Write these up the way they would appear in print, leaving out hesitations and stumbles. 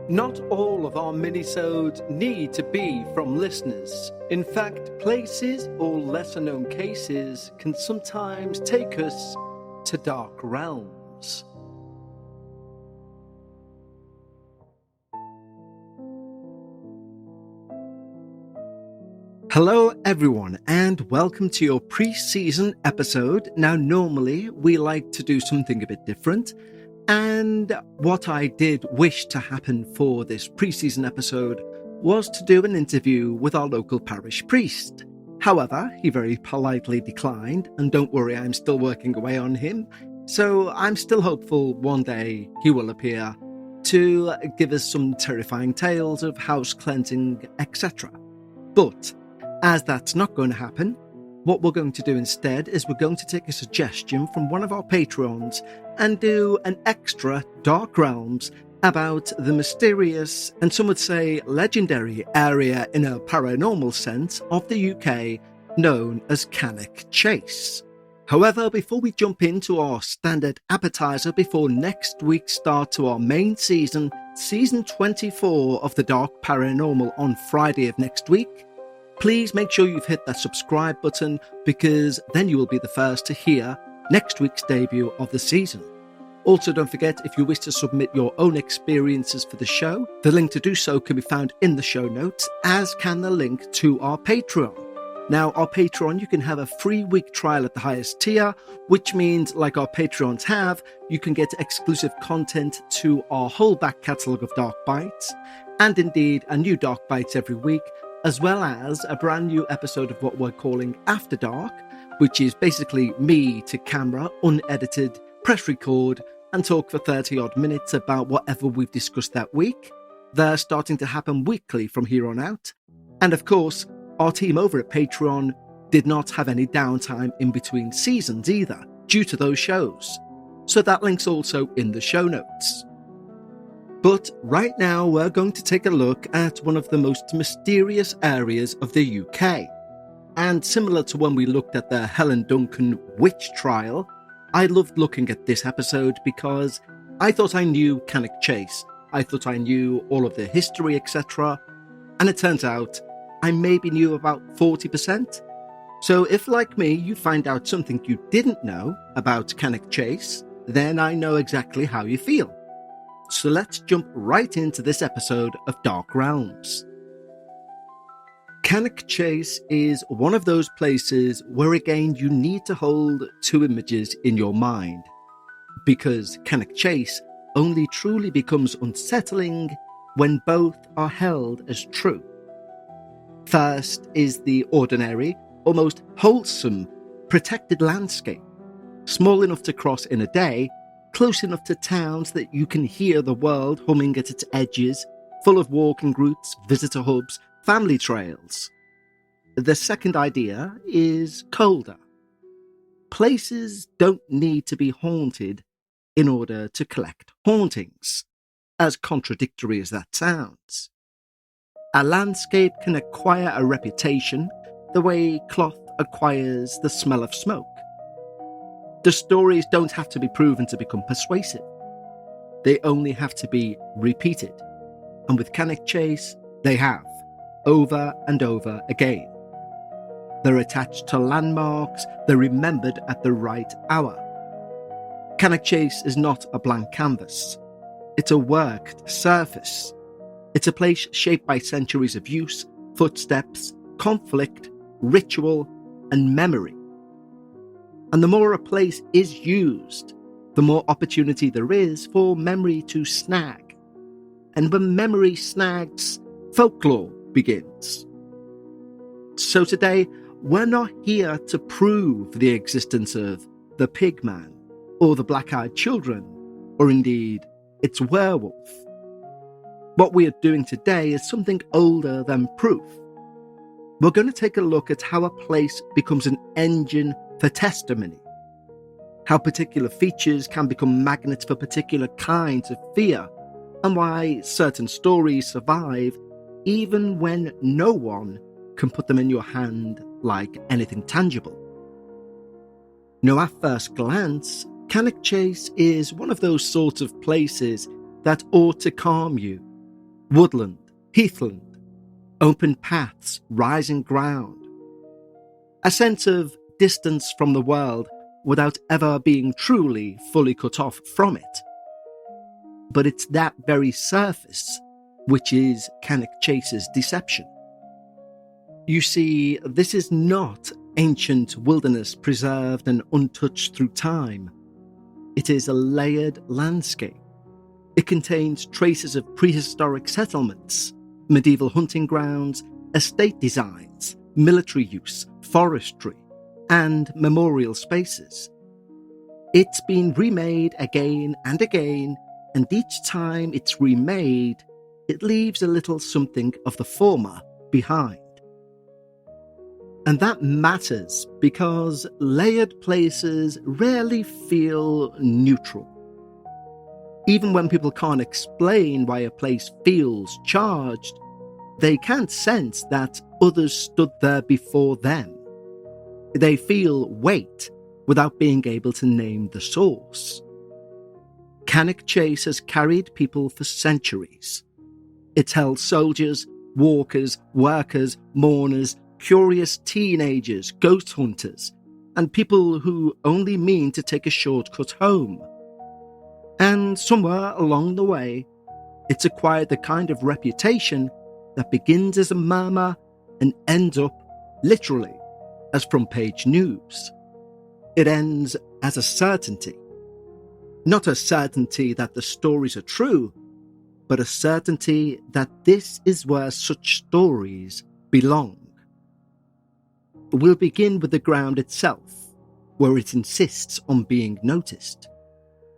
Not all of our minisodes need to be from listeners. In fact, places or lesser-known cases can sometimes take us to dark realms. Hello everyone, and welcome to your pre-season episode. Now normally we like to do something a bit different, and what I did wish to happen for this pre-season episode was to do an interview with our local parish priest. However, he very politely declined, and don't worry, I'm still working away on him, so I'm still hopeful one day he will appear to give us some terrifying tales of house cleansing, etc. But as that's not going to happen, what we're going to do instead is we're going to take a suggestion from one of our patrons and do an extra Dark Realms about the mysterious, and some would say legendary, area in a paranormal sense of the UK known as Cannock Chase. However, before we jump into our standard appetizer before next week's start to our main season, Season 24 of the Dark Paranormal on Friday of next week, please make sure you've hit that subscribe button, because then you will be the first to hear next week's debut of the season. Also, don't forget, if you wish to submit your own experiences for the show, the link to do so can be found in the show notes, as can the link to our Patreon. Now, our Patreon, you can have a free week trial at the highest tier, which means, like our Patreons have, you can get exclusive content to our whole back catalogue of Dark Bites, and indeed a new Dark Bites every week, as well as a brand new episode of what we're calling After Dark, which is basically me to camera, unedited, press record, and talk for 30 odd minutes about whatever we've discussed that week. They're starting to happen weekly from here on out. And of course, our team over at Patreon did not have any downtime in between seasons either, due to those shows. So that link's also in the show notes. But right now we're going to take a look at one of the most mysterious areas of the UK. And similar to when we looked at the Helen Duncan witch trial, I loved looking at this episode because I thought I knew Cannock Chase. I thought I knew all of the history, etc. And it turns out I maybe knew about 40%. So if, like me, you find out something you didn't know about Cannock Chase, then I know exactly how you feel. So let's jump right into this episode of Dark Realms. Cannock Chase is one of those places where again you need to hold two images in your mind, because Cannock Chase only truly becomes unsettling when both are held as true. First is the ordinary, almost wholesome, protected landscape, small enough to cross in a day, close enough to towns that you can hear the world humming at its edges, full of walking routes, visitor hubs, family trails. The second idea is colder. Places don't need to be haunted in order to collect hauntings, as contradictory as that sounds. A landscape can acquire a reputation the way cloth acquires the smell of smoke. The stories don't have to be proven to become persuasive. They only have to be repeated. And with Cannock Chase, they have, over and over again. They're attached to landmarks, they're remembered at the right hour. Cannock Chase is not a blank canvas. It's a worked surface. It's a place shaped by centuries of use, footsteps, conflict, ritual, and memory. And the more a place is used, the more opportunity there is for memory to snag. And when memory snags, folklore begins. So today, we're not here to prove the existence of the Pigman, or the Black-Eyed Children, or indeed its werewolf. What we are doing today is something older than proof. We're going to take a look at how a place becomes an engine for testimony, how particular features can become magnets for particular kinds of fear, and why certain stories survive even when no one can put them in your hand like anything tangible. Now, at first glance, Cannock Chase is one of those sorts of places that ought to calm you, Woodland, heathland, open paths, rising ground. A sense of distance from the world without ever being truly fully cut off from it. But it's that very surface which is Cannock Chase's deception. You see, this is not ancient wilderness preserved and untouched through time. It is a layered landscape. It contains traces of prehistoric settlements, medieval hunting grounds, estate designs, military use, forestry, and memorial spaces. It's been remade again and again, and each time it's remade, it leaves a little something of the former behind. And that matters because layered places rarely feel neutral. Even when people can't explain why a place feels charged, they can't sense that others stood there before them. They feel weight without being able to name the source. Cannock Chase has carried people for centuries. It's held soldiers, walkers, workers, mourners, curious teenagers, ghost hunters, and people who only mean to take a shortcut home. And somewhere along the way, it's acquired the kind of reputation that begins as a murmur and ends up, literally, as front-page news. It ends as a certainty. Not a certainty that the stories are true, but a certainty that this is where such stories belong. We'll begin with the ground itself, where it insists on being noticed.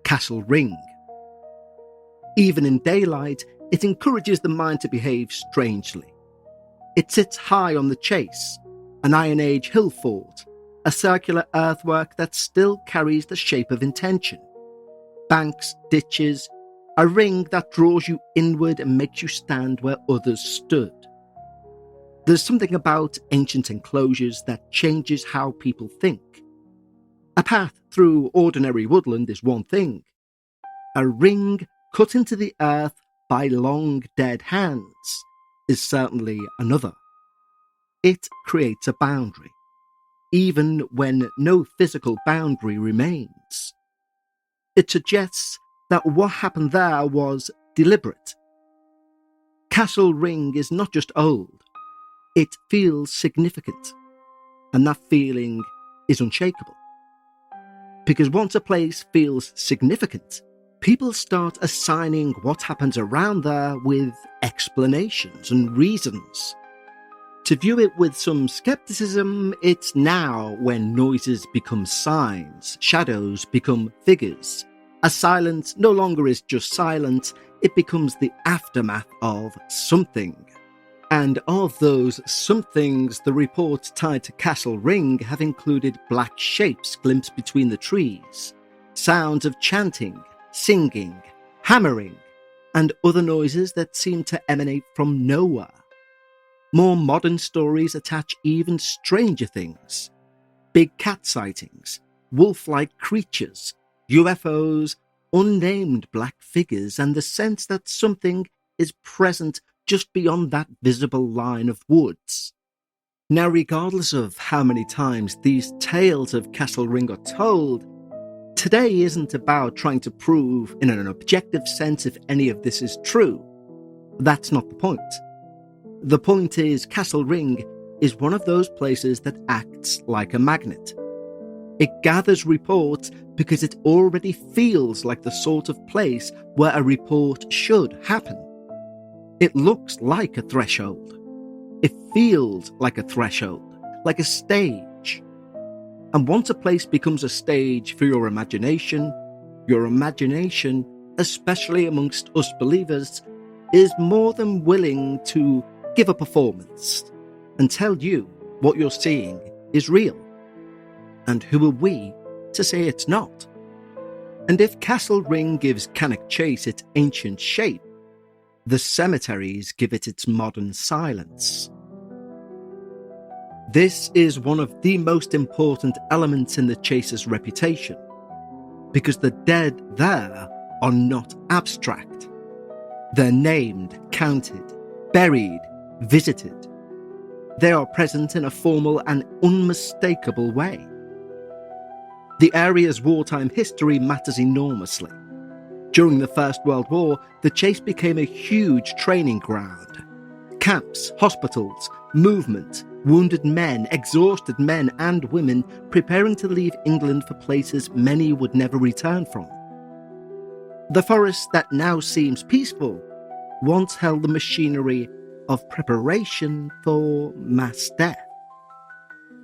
Castle Ring. Even in daylight, it encourages the mind to behave strangely. It sits high on the Chase, an Iron Age hill fort, a circular earthwork that still carries the shape of intention. Banks, ditches, a ring that draws you inward and makes you stand where others stood. There's something about ancient enclosures that changes how people think. A path through ordinary woodland is one thing. A ring cut into the earth by long dead hands is certainly another. It creates a boundary, even when no physical boundary remains. It suggests that what happened there was deliberate. Castle Ring is not just old, it feels significant, and that feeling is unshakable. Because once a place feels significant, people start assigning what happens around there with explanations and reasons. To view it with some skepticism, it's now when noises become signs, shadows become figures. A silence no longer is just silent, it becomes the aftermath of something. And of those somethings, the reports tied to Castle Ring have included black shapes glimpsed between the trees, sounds of chanting, singing, hammering, and other noises that seem to emanate from nowhere. More modern stories attach even stranger things. Big cat sightings, wolf-like creatures, UFOs, unnamed black figures, and the sense that something is present just beyond that visible line of woods. Now, regardless of how many times these tales of Castle Ring are told, today isn't about trying to prove in an objective sense if any of this is true. That's not the point. The point is, Castle Ring is one of those places that acts like a magnet. It gathers reports because it already feels like the sort of place where a report should happen. It looks like a threshold. It feels like a threshold, like a stage. And once a place becomes a stage for your imagination, especially amongst us believers, is more than willing to give a performance and tell you what you're seeing is real. And who are we to say it's not? And if Castle Ring gives Cannock Chase its ancient shape, the cemeteries give it its modern silence. This is one of the most important elements in the Chase's reputation, because the dead there are not abstract. They're named, counted, buried, visited. They are present in a formal and unmistakable way. The area's wartime history matters enormously. During the First World War, the chase became a huge training ground. Camps, hospitals, movement, wounded men, exhausted men and women preparing to leave England for places many would never return from. The forest that now seems peaceful once held the machinery of preparation for mass death.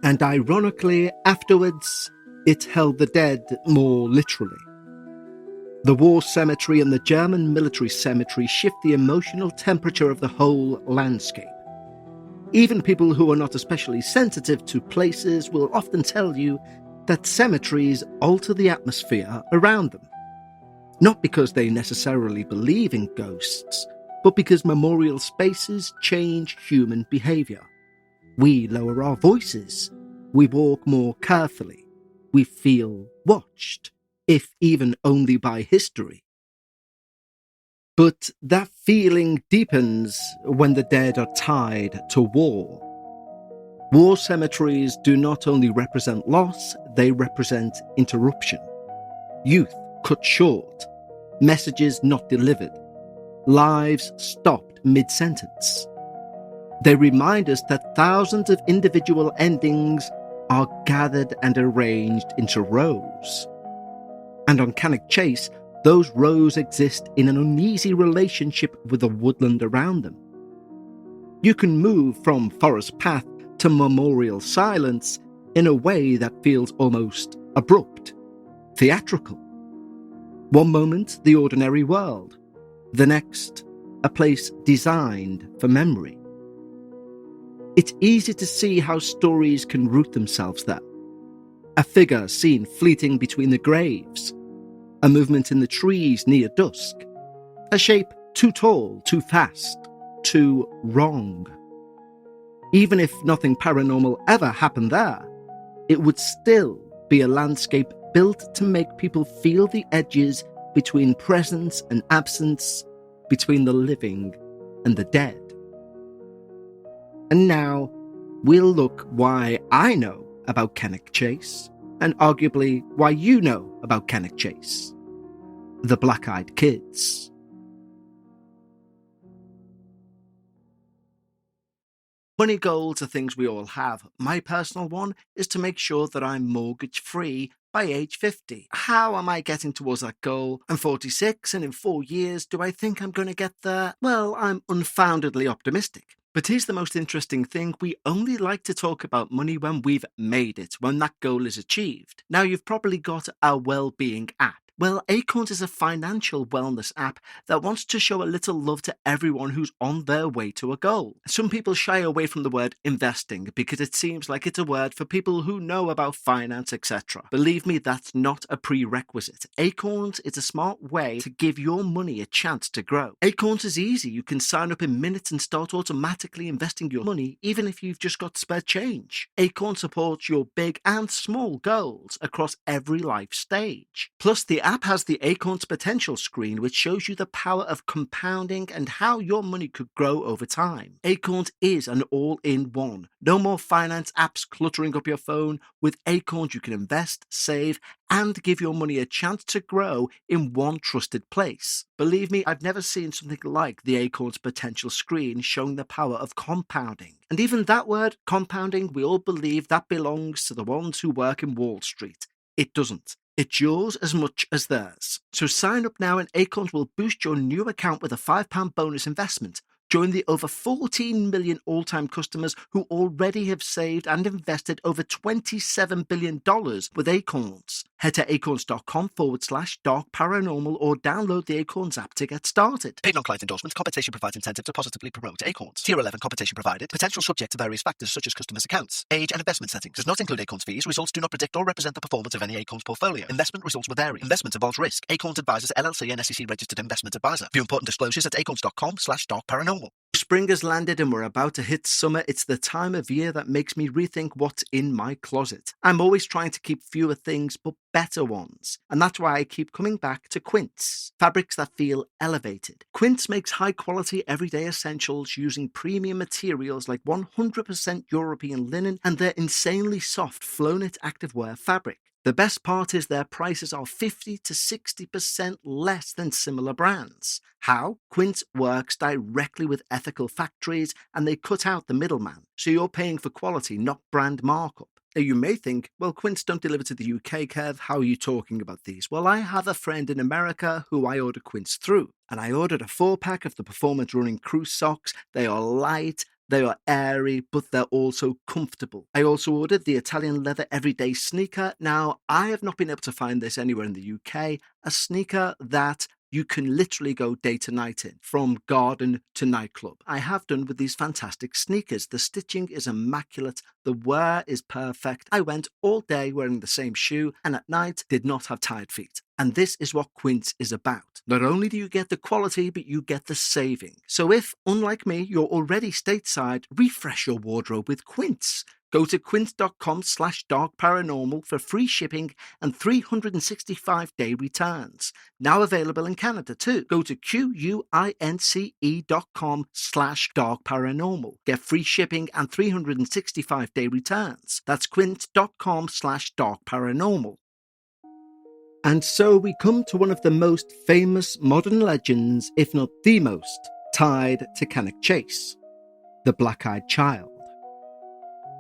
And ironically, afterwards, it held the dead more literally. The war cemetery and the German military cemetery shift the emotional temperature of the whole landscape. Even people who are not especially sensitive to places will often tell you that cemeteries alter the atmosphere around them. Not because they necessarily believe in ghosts, but because memorial spaces change human behaviour. We lower our voices. We walk more carefully. We feel watched, if even only by history. But that feeling deepens when the dead are tied to war. War cemeteries do not only represent loss, they represent interruption. Youth cut short, messages not delivered, lives stopped mid-sentence. They remind us that thousands of individual endings are gathered and arranged into rows. And on Cannock Chase, those rows exist in an uneasy relationship with the woodland around them. You can move from forest path to memorial silence in a way that feels almost abrupt, theatrical. One moment, the ordinary world. The next, a place designed for memory. It's easy to see how stories can root themselves there. A figure seen fleeting between the graves. A movement in the trees near dusk. A shape too tall, too fast, too wrong. Even if nothing paranormal ever happened there, it would still be a landscape built to make people feel the edges between presence and absence, between the living and the dead. And now, we'll look why I know about Cannock Chase, and arguably why you know about Cannock Chase. The Black-Eyed Kids. Money goals are things we all have. My personal one is to make sure that I'm mortgage-free by age 50. How am I getting towards that goal? I'm 46, and in 4 years, do I think I'm going to get there? Well, I'm unfoundedly optimistic. But here's the most interesting thing, we only like to talk about money when we've made it, when that goal is achieved. Now, you've probably got our well-being app. Well, Acorns is a financial wellness app that wants to show a little love to everyone who's on their way to a goal. Some people shy away from the word investing because it seems like it's a word for people who know about finance, etc. Believe me, that's not a prerequisite. Acorns is a smart way to give your money a chance to grow. Acorns is easy. You can sign up in minutes and start automatically investing your money, even if you've just got spare change. Acorn supports your big and small goals across every life stage. Plus, the app has the Acorns Potential screen, which shows you the power of compounding and how your money could grow over time. Acorns is an all-in-one. No more finance apps cluttering up your phone. With Acorns, you can invest, save, and give your money a chance to grow in one trusted place. Believe me, I've never seen something like the Acorns Potential screen showing the power of compounding. And even that word, compounding, we all believe that belongs to the ones who work in Wall Street. It doesn't. It's yours as much as theirs. So sign up now and Acorns will boost your new account with a £5 bonus investment. Join the over 14 million all-time customers who already have saved and invested over $27 billion with Acorns. Head to acorns.com/dark paranormal or download the Acorns app to get started. Paid non-client endorsements. Compensation provides incentive to positively promote Acorns. Tier 11 compensation provided. Potential subject to various factors such as customers' accounts, age and investment settings. Does not include Acorns fees. Results do not predict or represent the performance of any Acorns portfolio. Investment results will vary. Investment involves risk. Acorns Advisors LLC and SEC registered investment advisor. View important disclosures at acorns.com/dark paranormal. Spring has landed and we're about to hit summer. It's the time of year that makes me rethink what's in my closet. I'm always trying to keep fewer things but better ones. And that's why I keep coming back to quints, fabrics that feel elevated. Quints makes high quality everyday essentials using premium materials like 100% European linen and their insanely soft flow-knit activewear fabric. The best part is their prices are 50 to 60% less than similar brands. How? Quint works directly with ethical factories and they cut out the middleman, so you're paying for quality, not brand markup. Now you may think, well, Quints don't deliver to the UK, Kev, how are you talking about these? Well, I have a friend in America who I order Quints through, and I ordered a 4-pack of the Performance Running Crew socks. They are light, they are airy, but they're also comfortable. I also ordered the Italian leather everyday sneaker. Now, I have not been able to find this anywhere in the UK, a sneaker that you can literally go day to night in, from garden to nightclub. I have done with these fantastic sneakers. The stitching is immaculate, the wear is perfect. I went all day wearing the same shoe and at night did not have tired feet. And this is what Quints is about. Not only do you get the quality, but you get the saving. So if, unlike me, you're already stateside, refresh your wardrobe with Quints. Go to quints.com/darkparanormal for free shipping and 365-day returns. Now available in Canada too. Go to quince.com/darkparanormal. Get free shipping and 365-day returns. That's quints.com/darkparanormal. And so we come to one of the most famous modern legends, if not the most, tied to Cannock Chase, the Black-Eyed Child.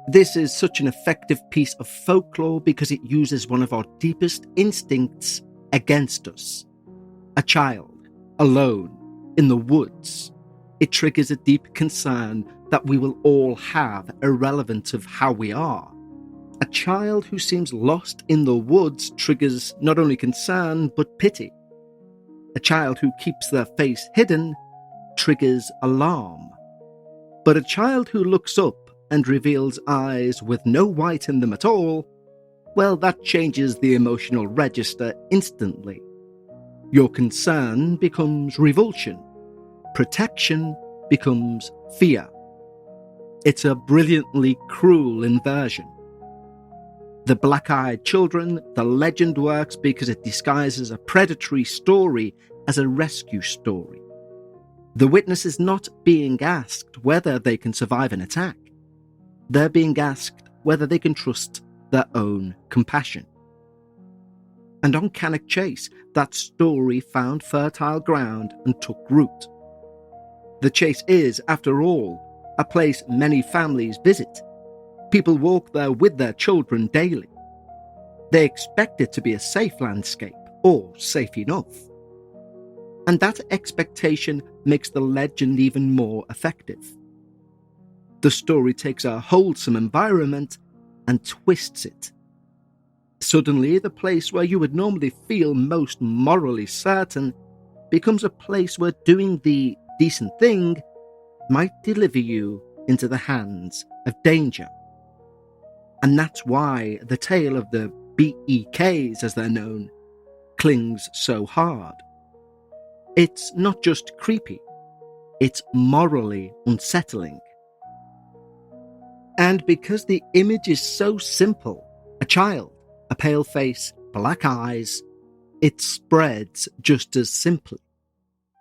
This is such an effective piece of folklore because it uses one of our deepest instincts against us. A child, alone, in the woods. It triggers a deep concern that we will all have, irrelevant of how we are. A child who seems lost in the woods triggers not only concern, but pity. A child who keeps their face hidden triggers alarm. But a child who looks up and reveals eyes with no white in them at all, well, that changes the emotional register instantly. Your concern becomes revulsion. Protection becomes fear. It's a brilliantly cruel inversion. The Black-Eyed Children, the legend works because it disguises a predatory story as a rescue story. The witness is not being asked whether they can survive an attack. They're being asked whether they can trust their own compassion. And on Cannock Chase, that story found fertile ground and took root. The chase is, after all, a place many families visit. People walk there with their children daily. They expect it to be a safe landscape, or safe enough. And that expectation makes the legend even more effective. The story takes a wholesome environment and twists it. Suddenly, the place where you would normally feel most morally certain becomes a place where doing the decent thing might deliver you into the hands of danger. And that's why the tale of the BEKs, as they're known, clings so hard. It's not just creepy, it's morally unsettling. And because the image is so simple, a child, a pale face, black eyes, it spreads just as simply.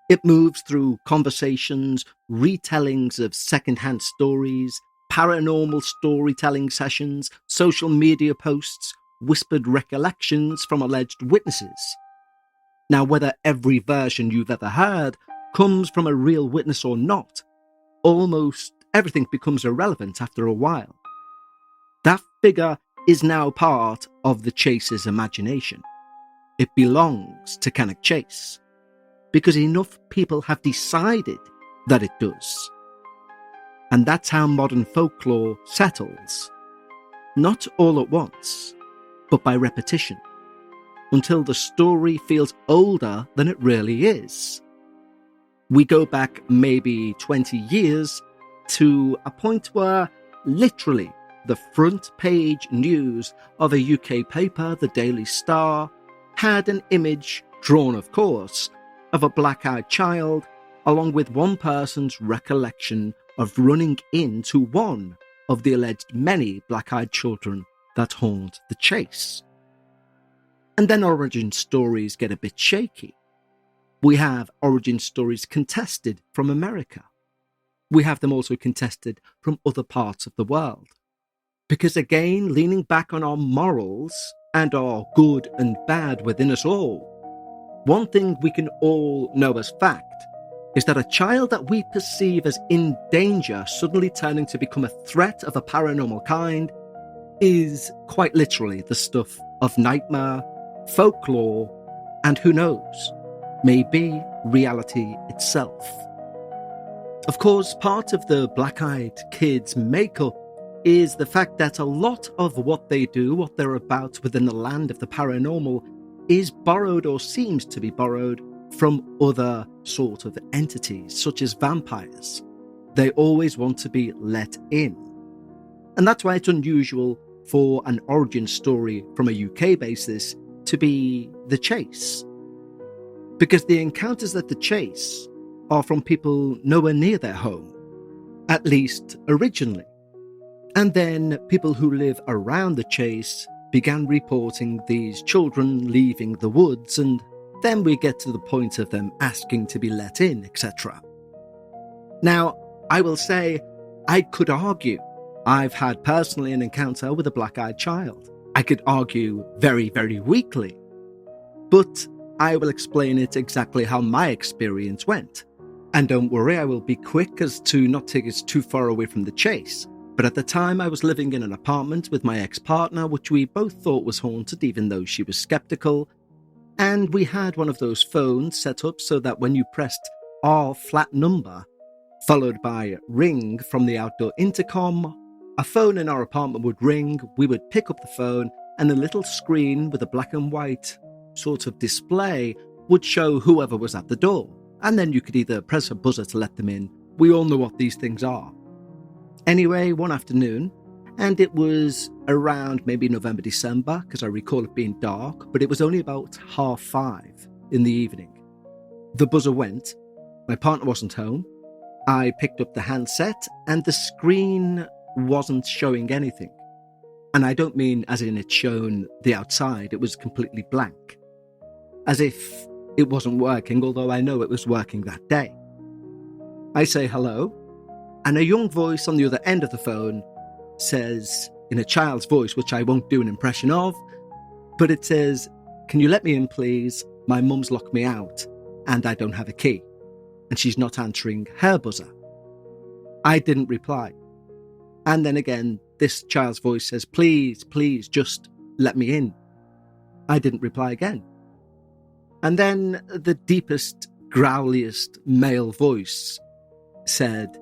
It moves through conversations, retellings of second-hand stories, paranormal storytelling sessions, social media posts, whispered recollections from alleged witnesses. Now, whether every version you've ever heard comes from a real witness or not, almost everything becomes irrelevant after a while. That figure is now part of the chaser's imagination. It belongs to Cannock Chase, because enough people have decided that it does. And that's how modern folklore settles. Not all at once, but by repetition, until the story feels older than it really is. We go back maybe 20 years to a point where literally the front page news of a UK paper, the Daily Star, had an image, drawn of course, of a black-eyed child along with one person's recollection of running into one of the alleged many black-eyed children that haunt the chase. And then origin stories get a bit shaky. We have origin stories contested from America. We have them also contested from other parts of the world. Because again, leaning back on our morals and our good and bad within us all, one thing we can all know as fact is that a child that we perceive as in danger suddenly turning to become a threat of a paranormal kind is quite literally the stuff of nightmare, folklore, and who knows, maybe reality itself. Of course, part of the black-eyed kids' makeup is the fact that a lot of what they do, what they're about within the land of the paranormal, is borrowed or seems to be borrowed from other sort of entities, such as vampires. They always want to be let in. And that's why it's unusual for an origin story from a UK basis to be the chase. Because the encounters at the chase are from people nowhere near their home, at least originally. And then people who live around the chase began reporting these children leaving the woods, and then we get to the point of them asking to be let in, etc. Now, I will say, I could argue I've had personally an encounter with a black-eyed child. I could argue very, very weakly. But I will explain it exactly how my experience went. And don't worry, I will be quick as to not take us too far away from the chase. But at the time, I was living in an apartment with my ex-partner, which we both thought was haunted, even though she was skeptical. And we had one of those phones set up so that when you pressed our flat number, followed by ring from the outdoor intercom, a phone in our apartment would ring, we would pick up the phone, and a little screen with a black and white sort of display would show whoever was at the door. And then you could either press a buzzer to let them in. We all know what these things are. Anyway, one afternoon, and it was around maybe November, December, because I recall it being dark, but it was only about 5:30 in the evening. The buzzer went, my partner wasn't home, I picked up the handset, and the screen wasn't showing anything. And I don't mean as in it's shown the outside, it was completely blank. As if it wasn't working, although I know it was working that day. I say hello, and a young voice on the other end of the phone says, in a child's voice, which I won't do an impression of, but it says, "Can you let me in, please? My mum's locked me out, and I don't have a key." And she's not answering her buzzer. I didn't reply. And then again, this child's voice says, "Please, please, just let me in." I didn't reply again. And then the deepest, growliest male voice said,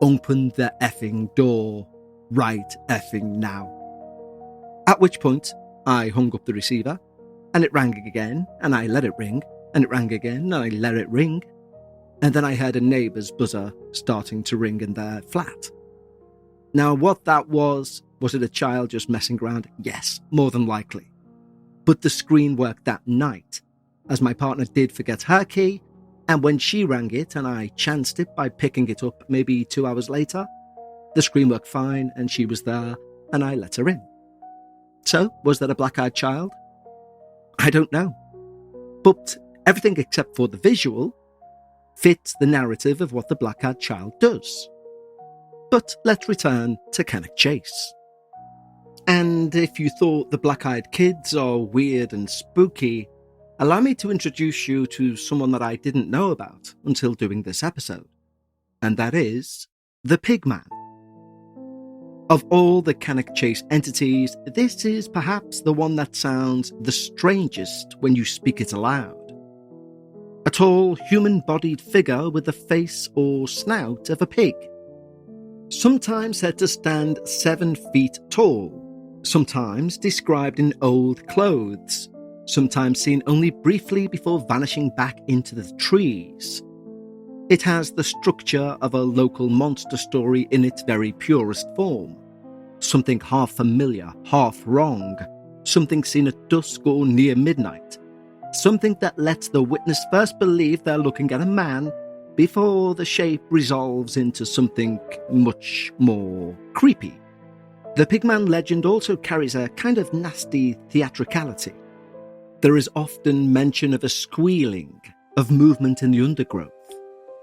"Open the effing door right effing now." At which point, I hung up the receiver, and it rang again, and I let it ring, and it rang again, and I let it ring. And then I heard a neighbour's buzzer starting to ring in their flat. Now, what that was it a child just messing around? Yes, more than likely. But the screen worked that night, as my partner did forget her key, and when she rang it and I chanced it by picking it up maybe 2 hours later, the screen worked fine and she was there and I let her in. So, was that a black-eyed child? I don't know. But everything except for the visual fits the narrative of what the black-eyed child does. But let's return to Cannock Chase. And if you thought the black-eyed kids are weird and spooky, allow me to introduce you to someone that I didn't know about until doing this episode. And that is the Pigman. Of all the Cannock Chase entities, this is perhaps the one that sounds the strangest when you speak it aloud. A tall, human-bodied figure with the face or snout of a pig. Sometimes said to stand 7 feet tall, sometimes described in old clothes, sometimes seen only briefly before vanishing back into the trees. It has the structure of a local monster story in its very purest form. Something half familiar, half wrong, something seen at dusk or near midnight, something that lets the witness first believe they're looking at a man before the shape resolves into something much more creepy. The Pigman legend also carries a kind of nasty theatricality. There is often mention of a squealing, of movement in the undergrowth,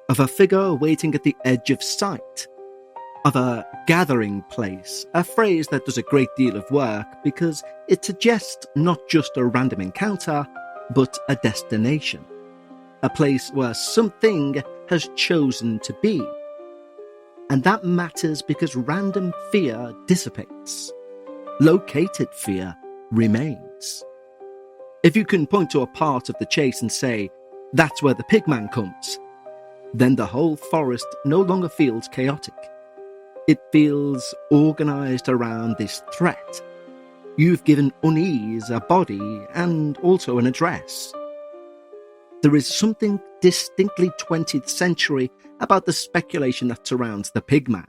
of a figure waiting at the edge of sight, of a gathering place, a phrase that does a great deal of work because it suggests not just a random encounter, but a destination, a place where something has chosen to be. And that matters because random fear dissipates. Located fear remains. If you can point to a part of the chase and say, that's where the Pigman comes, then the whole forest no longer feels chaotic. It feels organised around this threat. You've given unease a body and also an address. There is something distinctly 20th century about the speculation that surrounds the Pigman.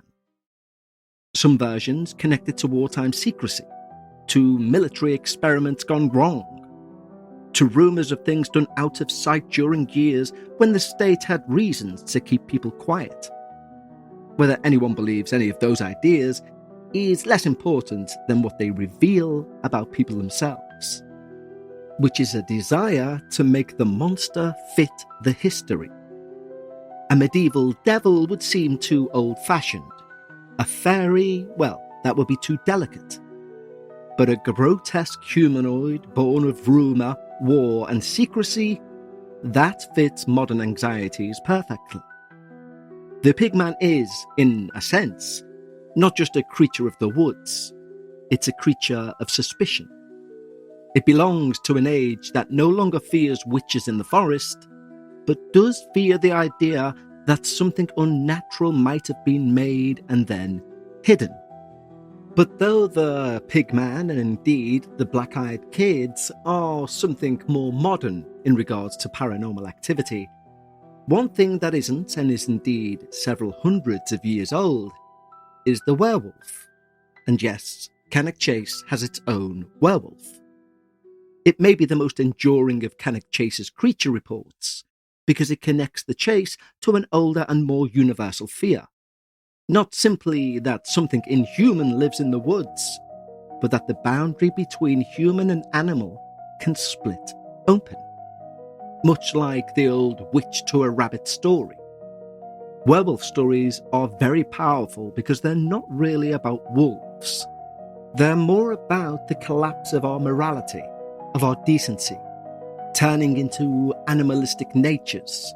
Some versions connect it to wartime secrecy, to military experiments gone wrong, to rumours of things done out of sight during years when the state had reasons to keep people quiet. Whether anyone believes any of those ideas is less important than what they reveal about people themselves, which is a desire to make the monster fit the history. A medieval devil would seem too old-fashioned. A fairy, well, that would be too delicate. But a grotesque humanoid born of rumour, war and secrecy, that fits modern anxieties perfectly. The Pigman is, in a sense, not just a creature of the woods, it's a creature of suspicion. It belongs to an age that no longer fears witches in the forest, but does fear the idea that something unnatural might have been made and then hidden. But though the Pigman and indeed the Black-Eyed Kids are something more modern in regards to paranormal activity, one thing that isn't, and is indeed several hundreds of years old, is the werewolf. And yes, Cannock Chase has its own werewolf. It may be the most enduring of Cannock Chase's creature reports, because it connects the chase to an older and more universal fear. Not simply that something inhuman lives in the woods, but that the boundary between human and animal can split open. Much like the old witch to a rabbit story. Werewolf stories are very powerful because they're not really about wolves. They're more about the collapse of our morality, of our decency, turning into animalistic natures.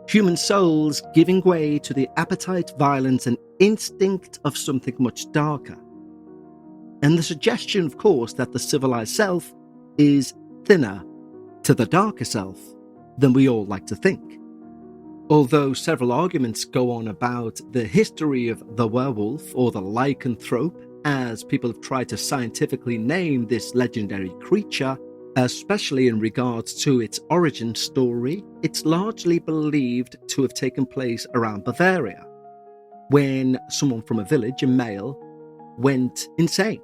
Human souls giving way to the appetite, violence, and instinct of something much darker. And the suggestion, of course, that the civilized self is thinner to the darker self than we all like to think. Although several arguments go on about the history of the werewolf or the lycanthrope, as people have tried to scientifically name this legendary creature, especially in regards to its origin story, it's largely believed to have taken place around Bavaria, when someone from a village, a male, went insane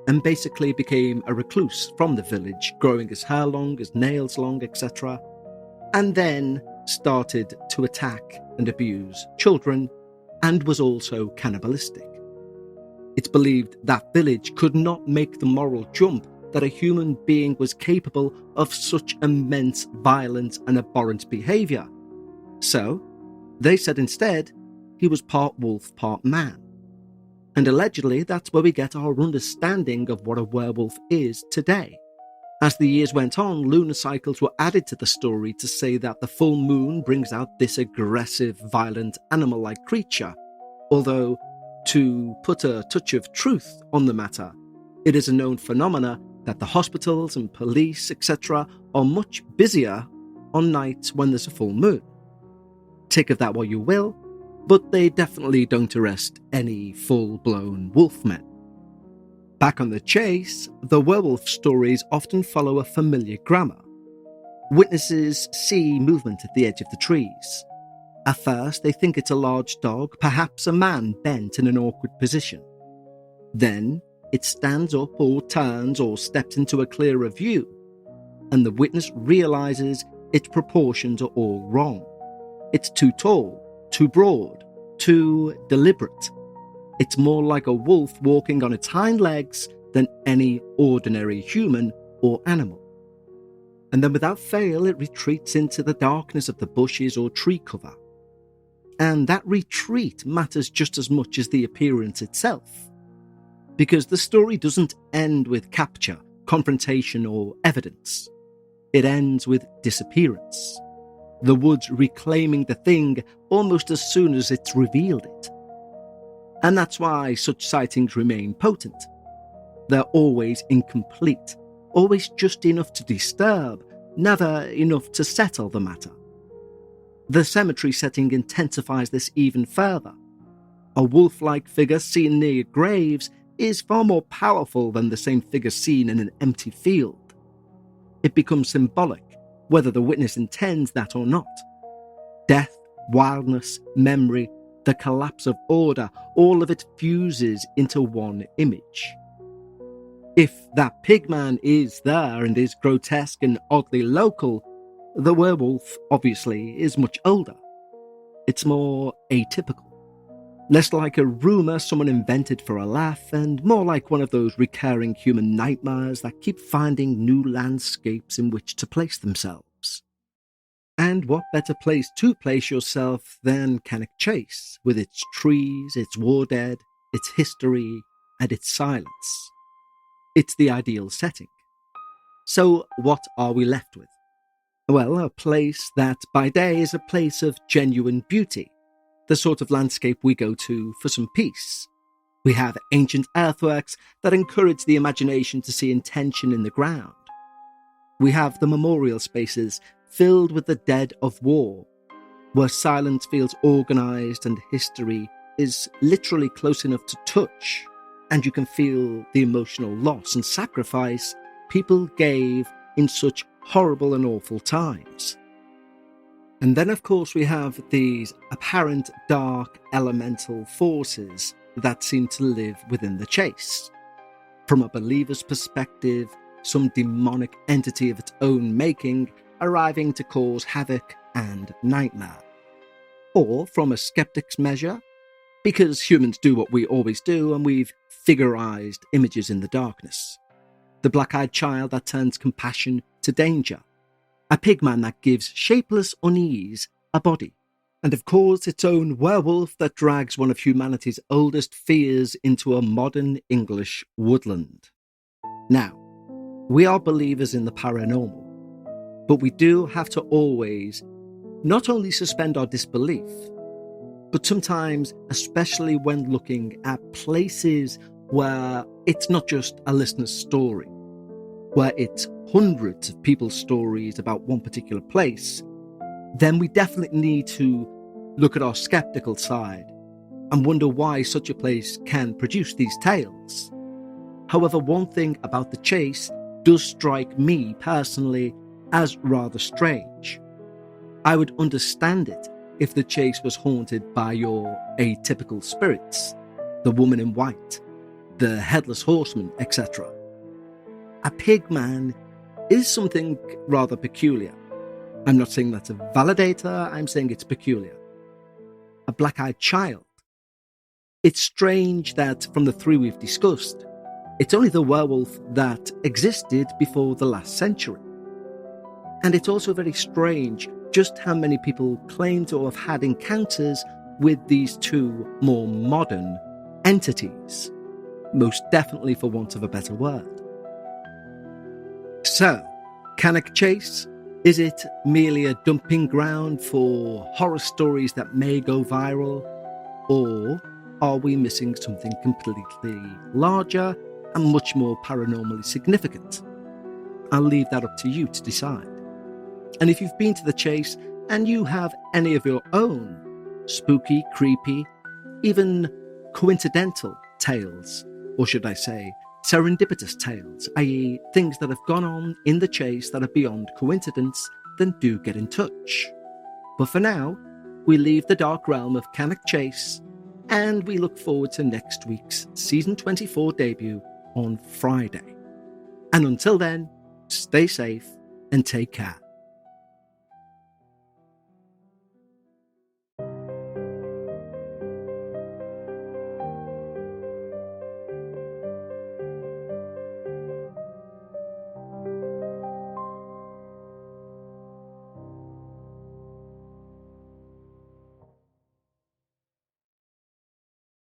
and basically became a recluse from the village, growing his hair long, his nails long, etc., and then started to attack and abuse children, and was also cannibalistic. It's believed that village could not make the moral jump that a human being was capable of such immense violence and abhorrent behaviour. So, they said instead, he was part wolf, part man. And allegedly, that's where we get our understanding of what a werewolf is today. As the years went on, lunar cycles were added to the story to say that the full moon brings out this aggressive, violent, animal-like creature. Although, to put a touch of truth on the matter, it is a known phenomena that the hospitals and police, etc., are much busier on nights when there's a full moon. Take of that what you will, but they definitely don't arrest any full-blown wolfmen. Back on the chase, the werewolf stories often follow a familiar grammar. Witnesses see movement at the edge of the trees. At first, they think it's a large dog, perhaps a man bent in an awkward position. Then, it stands up or turns or steps into a clearer view, and the witness realises its proportions are all wrong. It's too tall, too broad, too deliberate. It's more like a wolf walking on its hind legs than any ordinary human or animal. And then without fail, it retreats into the darkness of the bushes or tree cover. And that retreat matters just as much as the appearance itself. Because the story doesn't end with capture, confrontation, or evidence. It ends with disappearance. The woods reclaiming the thing almost as soon as it's revealed it. And that's why such sightings remain potent. They're always incomplete, always just enough to disturb, never enough to settle the matter. The cemetery setting intensifies this even further. A wolf-like figure seen near graves is far more powerful than the same figure seen in an empty field. It becomes symbolic, whether the witness intends that or not. Death, wildness, memory, the collapse of order, all of it fuses into one image. If that pigman is there and is grotesque and oddly local, the werewolf, obviously, is much older. It's more atypical. Less like a rumour someone invented for a laugh, and more like one of those recurring human nightmares that keep finding new landscapes in which to place themselves. And what better place to place yourself than Cannock Chase, with its trees, its war dead, its history, and its silence? It's the ideal setting. So what are we left with? Well, a place that by day is a place of genuine beauty, the sort of landscape we go to for some peace. We have ancient earthworks that encourage the imagination to see intention in the ground. We have the memorial spaces filled with the dead of war, where silence feels organised and history is literally close enough to touch, and you can feel the emotional loss and sacrifice people gave in such horrible and awful times. And then, of course, we have these apparent dark elemental forces that seem to live within the chase. From a believer's perspective, some demonic entity of its own making, arriving to cause havoc and nightmare. Or from a skeptic's measure, because humans do what we always do and we've figurized images in the darkness. The black-eyed child that turns compassion to danger. A pigman that gives shapeless unease a body. And of course its own werewolf that drags one of humanity's oldest fears into a modern English woodland. Now, we are believers in the paranormal, but we do have to always not only suspend our disbelief, but sometimes, especially when looking at places where it's not just a listener's story, where it's hundreds of people's stories about one particular place, then we definitely need to look at our skeptical side and wonder why such a place can produce these tales. However, one thing about the chase does strike me personally as rather strange. I would understand it if the chase was haunted by your atypical spirits, the woman in white, the headless horseman, etc. A pigman is something rather peculiar. I'm not saying that's a validator, I'm saying it's peculiar. A black-eyed child. It's strange that from the three we've discussed, it's only the werewolf that existed before the last century. And it's also very strange just how many people claim to have had encounters with these two more modern entities. Most definitely for want of a better word. So, Cannock Chase, is it merely a dumping ground for horror stories that may go viral? Or are we missing something completely larger and much more paranormally significant? I'll leave that up to you to decide. And if you've been to the chase and you have any of your own spooky, creepy, even coincidental tales, or should I say, serendipitous tales, i.e. things that have gone on in the chase that are beyond coincidence, then do get in touch. But for now, we leave the dark realm of Cannock Chase, and we look forward to next week's Season 24 debut on Friday. And until then, stay safe and take care.